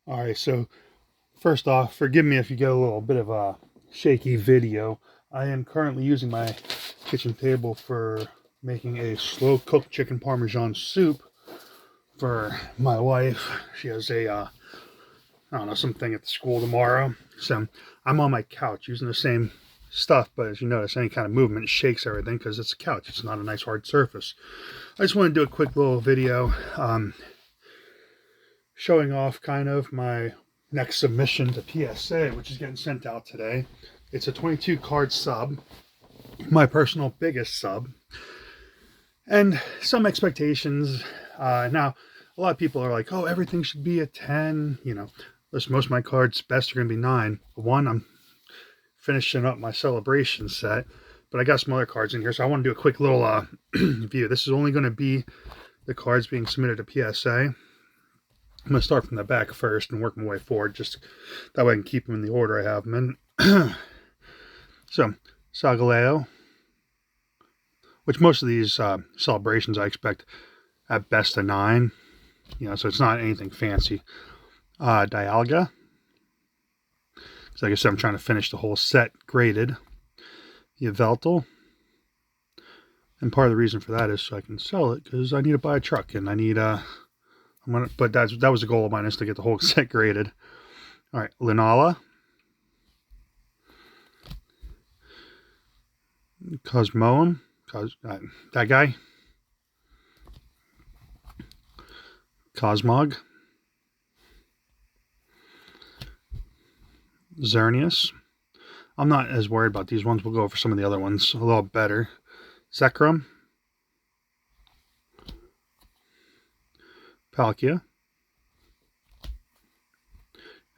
All right, so first off, forgive me if you get a little bit of a shaky video. I am currently using my kitchen table for making a slow cooked chicken parmesan soup for my wife. She has a I don't know, something at the school tomorrow. So I'm on my couch using the same stuff, but as you notice, any kind of movement shakes everything because it's a couch. It's not a nice hard surface. I just want to do a quick little video showing off kind of my next submission to PSA, which is getting sent out today. It's a 22 card sub, my personal biggest sub, and some expectations. Now, a lot of people are like, oh, everything should be a 10. You know, listen, most of my cards best are going to be 9. One, I'm finishing up my celebration set, but I got some other cards in here, so I want to do a quick little view. This is only going to be the cards being submitted to PSA. I'm going to start from the back first and work my way forward, just that way I can keep them in the order I have them in. So, Sagaleo, which most of these celebrations I expect at best a 9, you know, so it's not anything fancy. Dialga, because like I said, I'm trying to finish the whole set graded. Yveltal, and part of the reason for that is so I can sell it, because I need to buy a truck, and I need but that was a goal of mine, is to get the whole set graded. All right, Linala, Cosmoem, that guy, Cosmog, Xerneas. I'm not as worried about these ones. We'll go over some of the other ones a little better. Zekrom, Palkia,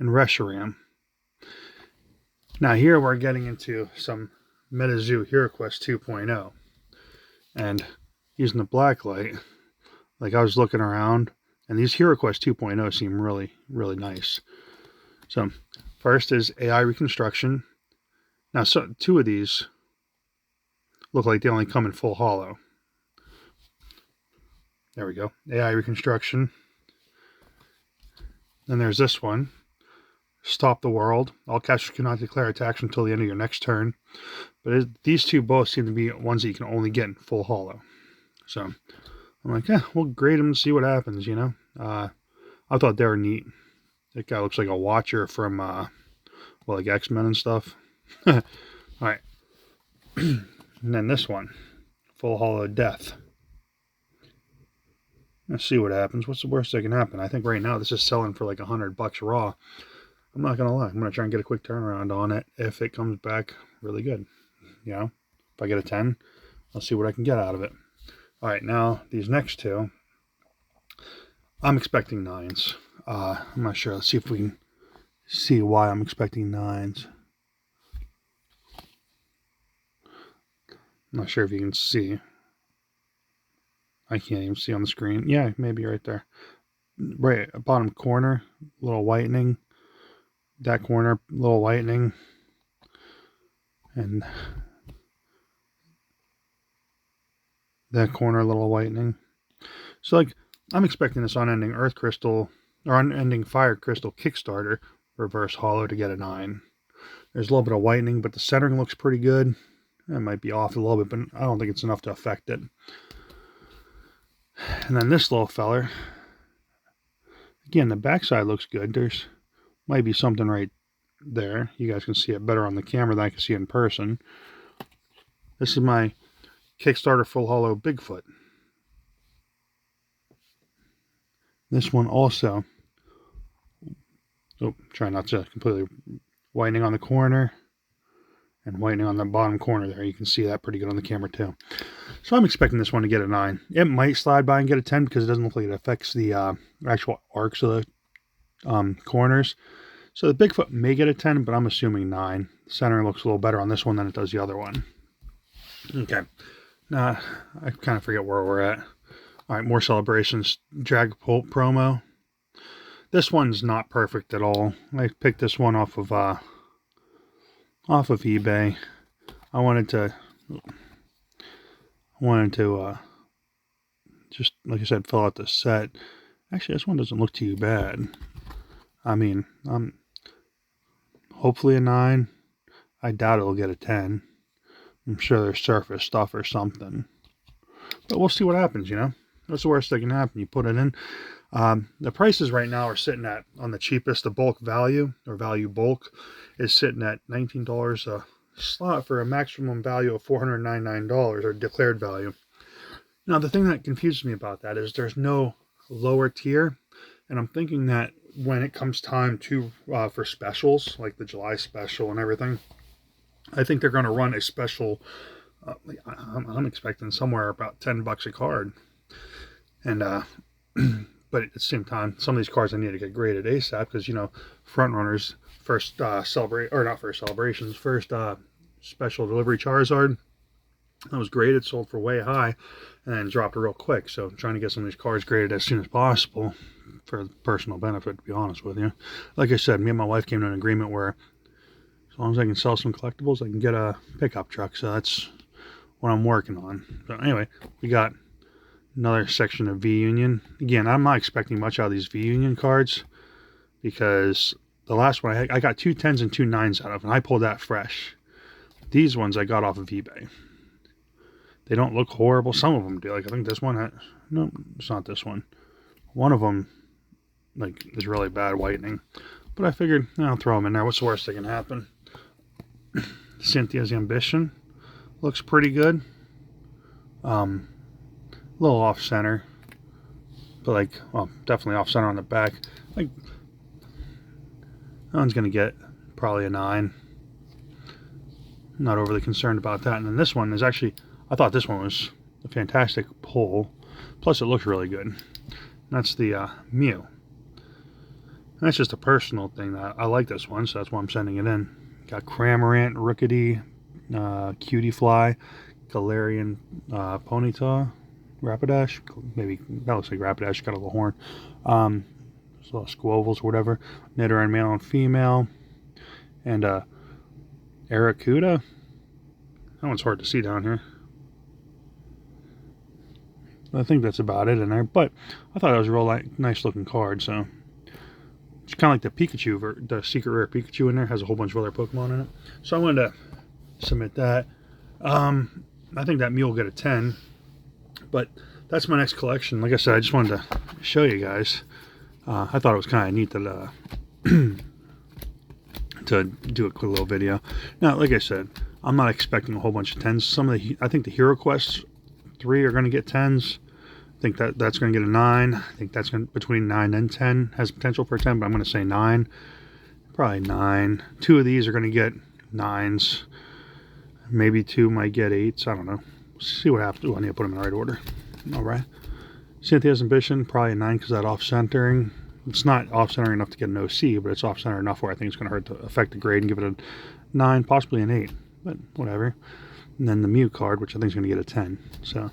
and Reshiram. Now here we're getting into some Metazoo Hiroquest 2.0. And using the black light, like I was looking around, and these Hiroquest 2.0 seem really, really nice. So first is AI Reconstruction. Now, so 2 of these look like they only come in full holo. There we go. AI Reconstruction. Then there's this one. Stop the World. All casters cannot declare attacks until the end of your next turn. But these 2 both seem to be ones that you can only get in full holo. So I'm like, we'll grade them and see what happens, you know. I thought they were neat. That guy looks like a Watcher from, like X-Men and stuff. All right. And then this one. Full holo Death. Let's see what happens. What's the worst that can happen? I think right now this is selling for like $100 raw. I'm not going to lie. I'm going to try and get a quick turnaround on it if it comes back really good. You know, if I get a 10, I'll see what I can get out of it. All right, now these next 2, I'm expecting 9s. I'm not sure. Let's see if we can see why I'm expecting 9s. I'm not sure if you can see. I can't even see on the screen. Yeah, maybe right there. Right, bottom corner, little whitening. That corner, little whitening. And that corner, little whitening. So, like, I'm expecting this Unending Earth Crystal, or Unending Fire Crystal Kickstarter reverse holo to get a 9. There's a little bit of whitening, but the centering looks pretty good. It might be off a little bit, but I don't think it's enough to affect it. And then this little feller, again, the backside looks good. There's might be something right there. You guys can see it better on the camera than I can see it in person. This is my Kickstarter full holo Bigfoot. This one also, try not to completely whitening on the corner and whitening on the bottom corner there. You can see that pretty good on the camera too. So I'm expecting this one to get a 9. It might slide by and get a 10 because it doesn't look like it affects the actual arcs of the corners. So the Bigfoot may get a 10, but I'm assuming 9. The center looks a little better on this one than it does the other one. Okay. Now, I kind of forget where we're at. All right, more celebrations. Dragapult promo. This one's not perfect at all. I picked this one off of eBay. I wanted to just, like I said, fill out the set. Actually, this one doesn't look too bad. I mean, hopefully a 9. I doubt it'll get a 10. I'm sure there's surface stuff or something. But we'll see what happens, you know. What's the worst that can happen? You put it in. The prices right now are sitting at, on the cheapest, the bulk value, or value bulk, is sitting at $19 a slot for a maximum value of $499, or declared value. Now, the thing that confuses me about that is there's no lower tier, and I'm thinking that when it comes time to for specials, like the July special and everything, I think they're going to run a special. I'm expecting somewhere about $10 a card, and but at the same time, some of these cards I need to get graded ASAP because, you know, front runners first first special delivery Charizard that was graded, sold for way high, and then dropped real quick. So I'm trying to get some of these cards graded as soon as possible for personal benefit, to be honest with you. Like I said, me and my wife came to an agreement where as long as I can sell some collectibles, I can get a pickup truck. So that's what I'm working on. So anyway, we got another section of V-Union. Again, I'm not expecting much out of these V-Union cards because the last one I got 2 10s and 2 9s out of, and I pulled that fresh. These ones I got off of eBay. They don't look horrible. Some of them do. Like, I think this one no, it's not this one. One of them, like, is really bad whitening. But I figured, I'll throw them in there. What's the worst that can happen? Cynthia's Ambition looks pretty good. A little off center, but like, well, definitely off center on the back. Like, that one's gonna get probably a 9. Not overly concerned about that. And then this one is actually, I thought this one was a fantastic pull. Plus, it looks really good. And that's the Mew. And that's just a personal thing that I like this one, so that's why I'm sending it in. Got Cramorant, Rookity, Cutie Fly, Galarian Ponyta, Rapidash, maybe that looks like Rapidash, got a little horn. So Squovels, whatever. Nidoran male and female, and Aracuda. That one's hard to see down here. I think that's about it in there, but I thought it was a real nice looking card. So it's kind of like the Pikachu, the secret rare Pikachu in there has a whole bunch of other Pokemon in it. So I wanted to submit that. I think that Mew will get a 10. But that's my next collection. Like I said, I just wanted to show you guys. I thought it was kind of neat to do a quick little video. Now, like I said, I'm not expecting a whole bunch of 10s. I think the HeroQuest 3 are going to get 10s. I think that's going to get a 9. I think that's going between 9 and 10 has potential for a 10, but I'm going to say 9. Probably 9. 2 of these are going to get 9s. Maybe 2 might get 8s. I don't know. See what happens. I need to put them in the right order. All right. Cynthia's Ambition, probably a 9 because that off-centering. It's not off-centering enough to get an OC, but it's off-center enough where I think it's going to hurt to affect the grade and give it a 9, possibly an 8, but whatever. And then the Mew card, which I think is going to get a 10. So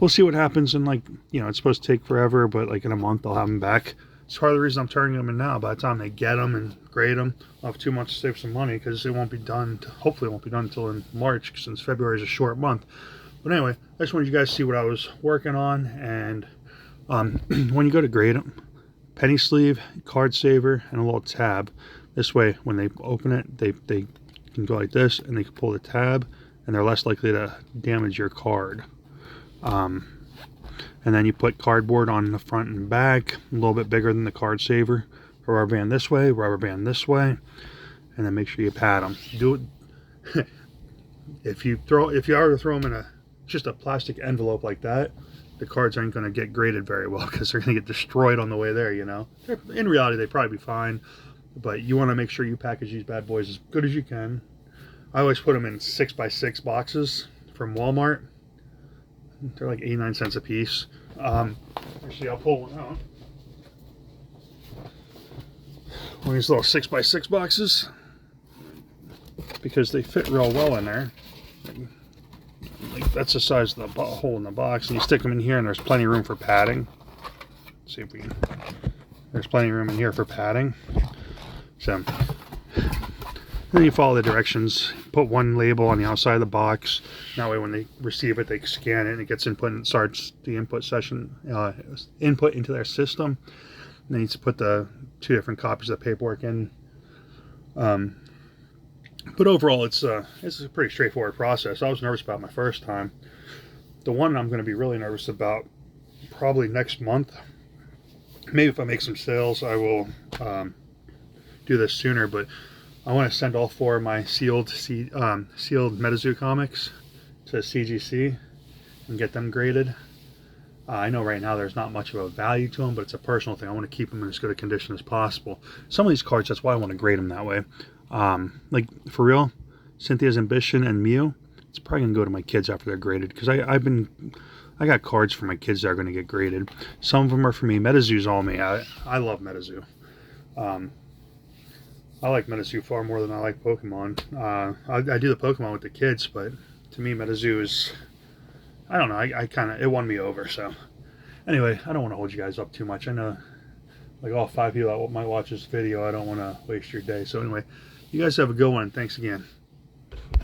we'll see what happens. And, like, you know, it's supposed to take forever, but like in a month I'll have them back. It's part of the reason I'm turning them in now. By the time they get them and grade them, I'll have 2 months to save some money because it won't be done. Hopefully, it won't be done until in March since February is a short month. But anyway, I just wanted you guys to see what I was working on. And when you go to grade them, penny sleeve, card saver, and a little tab. This way, when they open it, they can go like this, and they can pull the tab, and they're less likely to damage your card. And then you put cardboard on the front and back, a little bit bigger than the card saver. Rubber band this way, rubber band this way, and then make sure you pad them. Do it. If you are to throw them in just a plastic envelope like that, the cards aren't going to get graded very well because they're going to get destroyed on the way there. You know, in reality, they'd probably be fine, but you want to make sure you package these bad boys as good as you can. I always put them in 6x6 boxes from Walmart. They're like 89 cents a piece. Actually, I'll pull one out. One of these little 6x6 boxes because they fit real well in there. Like, that's the size of the hole in the box, and you stick them in here, and there's plenty of room for padding. Let's see if we can. There's plenty of room in here for padding. So then you follow the directions. Put one label on the outside of the box. That way, when they receive it, they scan it, and it gets input and starts the input session, input into their system. And then you put the 2 different copies of the paperwork in. But overall, it's a pretty straightforward process. I was nervous about my first time. The one I'm going to be really nervous about probably next month. Maybe if I make some sales, I will do this sooner. But I want to send all 4 of my sealed Metazoo comics to CGC and get them graded. I know right now there's not much of a value to them, but it's a personal thing. I want to keep them in as good a condition as possible. Some of these cards, that's why I want to grade them that way. Like, for real, Cynthia's Ambition and Mew, it's probably going to go to my kids after they're graded, because I got cards for my kids that are going to get graded. Some of them are for me. Metazoo's all me. I love Metazoo. I like Metazoo far more than I like Pokemon. I do the Pokemon with the kids, but to me, Metazoo is, I don't know, I kind of, it won me over. So anyway, I don't want to hold you guys up too much. I know, like, all 5 people that might watch this video, I don't want to waste your day. So anyway, you guys have a good one. Thanks again.